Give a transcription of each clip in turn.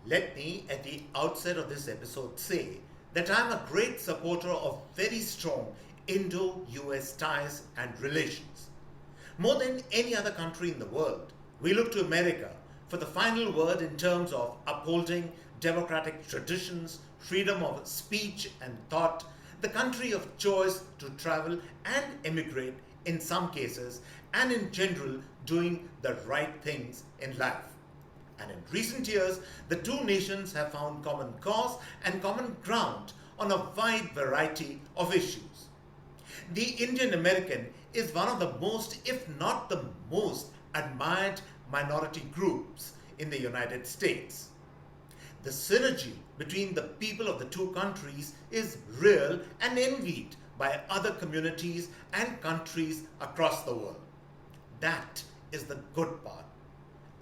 Let me, at the outset of this episode, say that I'm a great supporter of very strong Indo-US ties and relations. More than any other country in the world, we look to America for the final word in terms of upholding democratic traditions, freedom of speech and thought, the country of choice to travel and emigrate in some cases, and in general, doing the right things in life. And in recent years, the two nations have found common cause and common ground on a wide variety of issues. The Indian American is one of the most, if not the most, admired minority groups in the United States. The synergy between the people of the two countries is real and envied by other communities and countries across the world. That is the good part.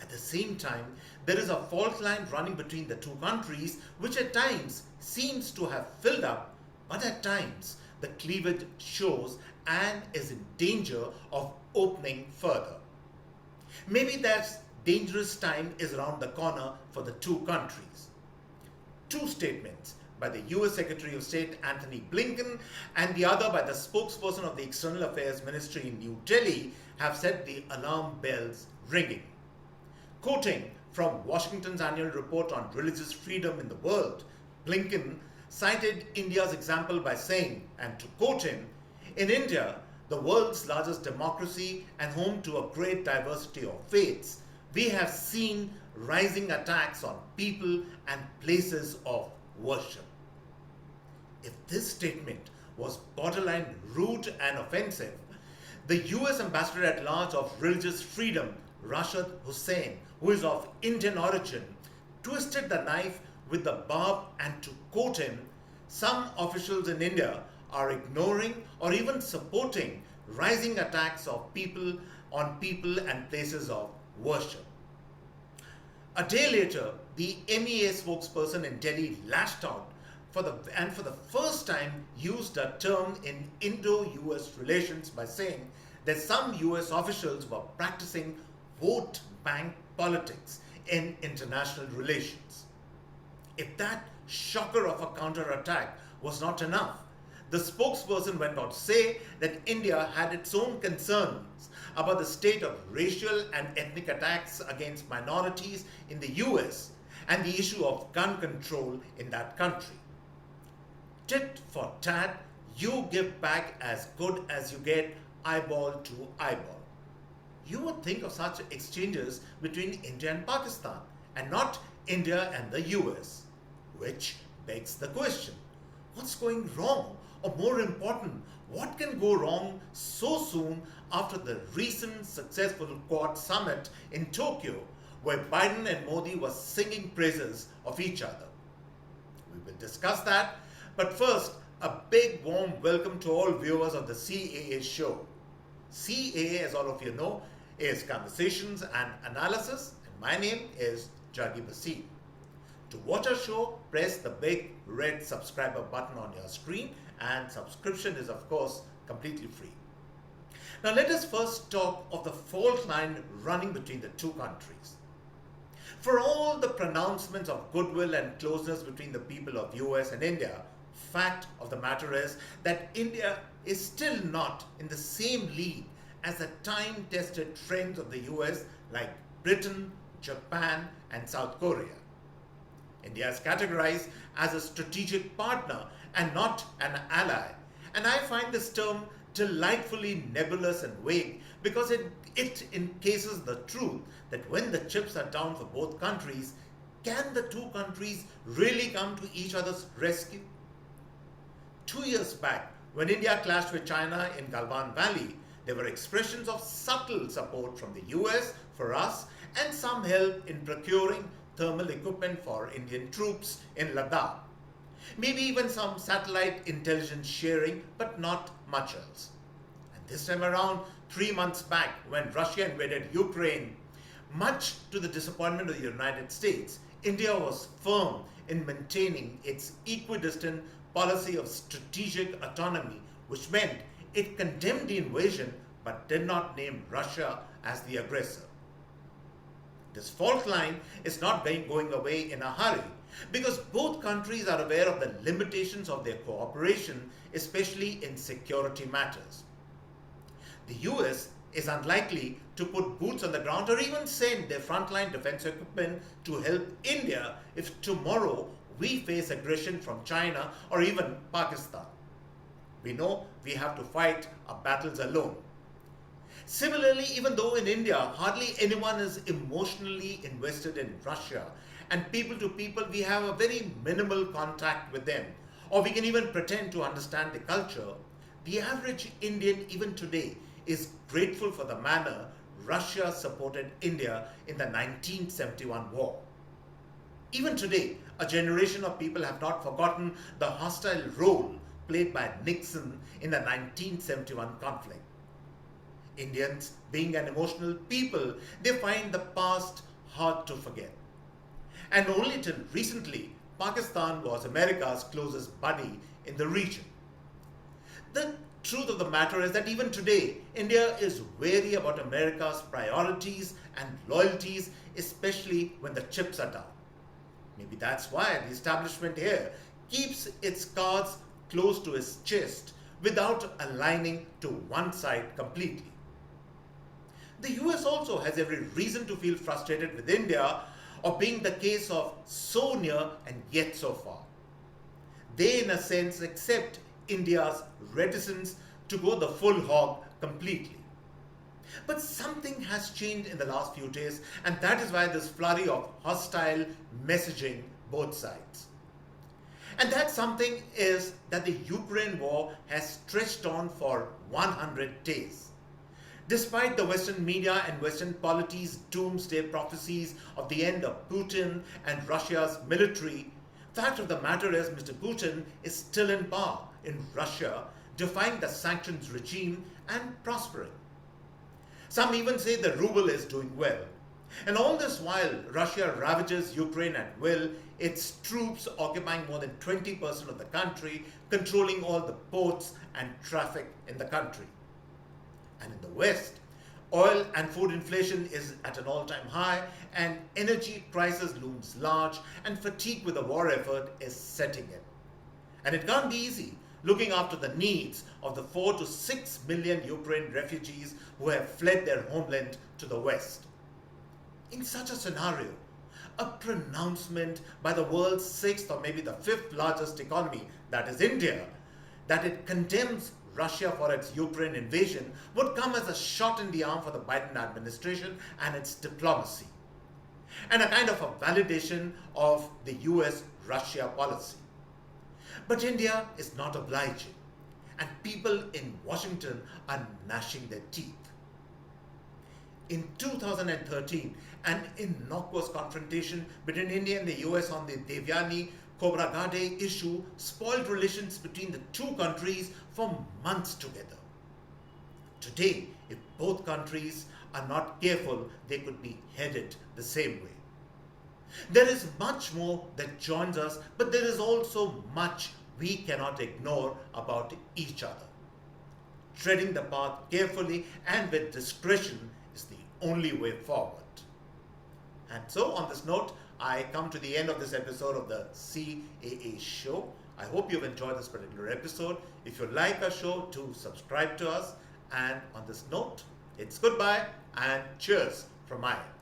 At the same time, there is a fault line running between the two countries which at times seems to have filled up, but at times the cleavage shows and is in danger of opening further. Maybe that dangerous time is around the corner for the two countries. Two statements by the US Secretary of State Anthony Blinken and the other by the spokesperson of the External Affairs Ministry in New Delhi have set the alarm bells ringing. Quoting from Washington's annual report on religious freedom in the world, Blinken cited India's example by saying, and to quote him, "In India, the world's largest democracy and home to a great diversity of faiths, we have seen rising attacks on people and places of worship." If this statement was borderline rude and offensive, the US Ambassador at Large of Religious Freedom, Rashad Hussain, who is of Indian origin, twisted the knife with the barb, and to quote him, "Some officials in India are ignoring or even supporting rising attacks of people on people and places of worship." A day later, the MEA spokesperson in Delhi lashed out for the first time used a term in Indo-US relations by saying that some US officials were practicing vote bank politics in international relations. If that shocker of a counterattack was not enough, the spokesperson went on to say that India had its own concerns about the state of racial and ethnic attacks against minorities in the US and the issue of gun control in that country. Tit for tat, you give back as good as you get, eyeball to eyeball. You would think of such exchanges between India and Pakistan and not India and the US, which begs the question, what's going wrong? Or more important, what can go wrong so soon after the recent successful Quad summit in Tokyo, where Biden and Modi were singing praises of each other? We will discuss that, but first, a big warm welcome to all viewers of the CAA Show. CAA, as all of you know, is Conversations and Analysis, and my name is Juggi Bhasin. To watch our show, press the big red subscriber button on your screen, and subscription is of course completely free. Now let us first talk of the fault line running between the two countries. For all the pronouncements of goodwill and closeness between the people of US and India, fact of the matter is that India is still not in the same league as the time-tested friends of the US like Britain, Japan, and South Korea. India is categorized as a strategic partner and not an ally. And I find this term delightfully nebulous and vague because it encases the truth that when the chips are down for both countries, can the two countries really come to each other's rescue? 2 years back, when India clashed with China in Galwan Valley, there were expressions of subtle support from the US for us and some help in procuring thermal equipment for Indian troops in Ladakh. Maybe even some satellite intelligence sharing, but not much else. And this time around, 3 months back, when Russia invaded Ukraine, much to the disappointment of the United States, India was firm in maintaining its equidistant policy of strategic autonomy, which meant it condemned the invasion but did not name Russia as the aggressor. This fault line is not going away in a hurry because both countries are aware of the limitations of their cooperation, especially in security matters. The US is unlikely to put boots on the ground or even send their frontline defense equipment to help India if tomorrow we face aggression from China or even Pakistan. We know we have to fight our battles alone. Similarly, even though in India hardly anyone is emotionally invested in Russia, and people to people we have a very minimal contact with them, or we can even pretend to understand the culture, the average Indian even today is grateful for the manner Russia supported India in the 1971 war. Even today, a generation of people have not forgotten the hostile role played by Nixon in the 1971 conflict. Indians, being an emotional people, they find the past hard to forget. And only till recently, Pakistan was America's closest buddy in the region. The truth of the matter is that even today, India is wary about America's priorities and loyalties, especially when the chips are down. Maybe that's why the establishment here keeps its cards close to its chest without aligning to one side completely. The US also has every reason to feel frustrated with India of being the case of so near and yet so far. They, in a sense, accept India's reticence to go the full hog completely. But something has changed in the last few days, and that is why this flurry of hostile messaging both sides. And that something is that the Ukraine war has stretched on for 100 days. Despite the Western media and Western polity's doomsday prophecies of the end of Putin and Russia's military, fact of the matter is Mr. Putin is still in power in Russia, defying the sanctions regime and prospering. Some even say the ruble is doing well. And all this while Russia ravages Ukraine at will, its troops occupying more than 20% of the country, controlling all the ports and traffic in the country. And in the West, oil and food inflation is at an all-time high, and energy crisis looms large, and fatigue with the war effort is setting in. And it can't be easy looking after the needs of the 4 to 6 million Ukraine refugees who have fled their homeland to the West. In such a scenario, a pronouncement by the world's 6th or maybe the 5th largest economy, that is India, that it condemns Russia for its Ukraine invasion would come as a shot in the arm for the Biden administration and its diplomacy, and a kind of a validation of the US-Russia policy. But India is not obliging, and people in Washington are gnashing their teeth. In 2013, an innocuous confrontation between India and the US on the Devyani-Khobragade issue spoiled relations between the two countries for months together. Today, if both countries are not careful, they could be headed the same way. There is much more that joins us, but there is also much we cannot ignore about each other. Treading the path carefully and with discretion is the only way forward. And so, on this note, I come to the end of this episode of the CAA Show. I hope you've enjoyed this particular episode. If you like our show, do subscribe to us. And on this note, it's goodbye and cheers from my end.